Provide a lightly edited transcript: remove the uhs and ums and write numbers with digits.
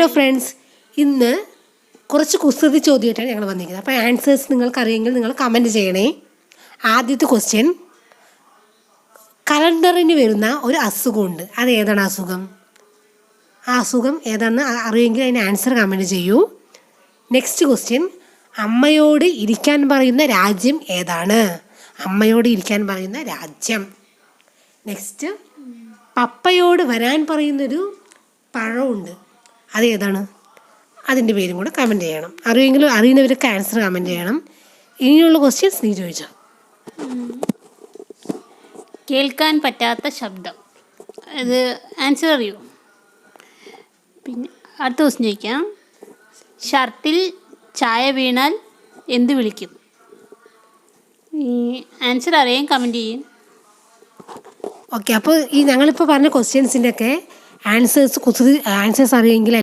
Hello friends, ഇന്ന് കുറച്ച് കുസൃതി ചോദ്യമായിട്ടാണ് ഞങ്ങൾ വന്നിരിക്കുന്നത്. അപ്പോൾ ആൻസേഴ്സ് നിങ്ങൾക്കറിയെങ്കിൽ നിങ്ങൾ കമൻറ്റ് ചെയ്യണേ. ആദ്യത്തെ ക്വസ്റ്റ്യൻ, കലണ്ടറിന് വരുന്ന ഒരു അസുഖമുണ്ട്. അത് ഏതാണ് അസുഖം? ആ അസുഖം ഏതാണെന്ന് അറിയുമെങ്കിൽ അതിന് ആൻസർ കമൻറ്റ് ചെയ്യൂ. നെക്സ്റ്റ് ക്വസ്റ്റ്യൻ, അമ്മയോട് ഇരിക്കാൻ പറയുന്ന രാജ്യം ഏതാണ്? അമ്മയോട് ഇരിക്കാൻ പറയുന്ന രാജ്യം. നെക്സ്റ്റ്, പപ്പയോട് വരാൻ പറയുന്നൊരു പഴമുണ്ട്. അത് ഏതാണ്? അതിൻ്റെ പേരും കൂടെ കമൻറ്റ് ചെയ്യണം. അറിയുന്നവരൊക്കെ ആൻസർ കമൻറ്റ് ചെയ്യണം. ഇനിയുള്ള ക്വസ്റ്റ്യൻസ് നീ ചോദിച്ചോ. കേൾക്കാൻ പറ്റാത്ത ശബ്ദം, അത് ആൻസർ അറിയോ? പിന്നെ അടുത്ത ക്വസ്റ്റ്യൻ ചോദിക്കാം. ഷർട്ടിൽ ചായ വീണാൽ എന്ത് വിളിക്കും? ഈ ആൻസർ അറിയാൻ കമൻറ്റ് ചെയ്യും. ഓക്കെ, അപ്പോൾ ഈ ഞങ്ങളിപ്പോൾ പറഞ്ഞ ക്വസ്റ്റ്യൻസിൻ്റെ ഒക്കെ ആൻസേഴ്സ് അറിയുമെങ്കിൽ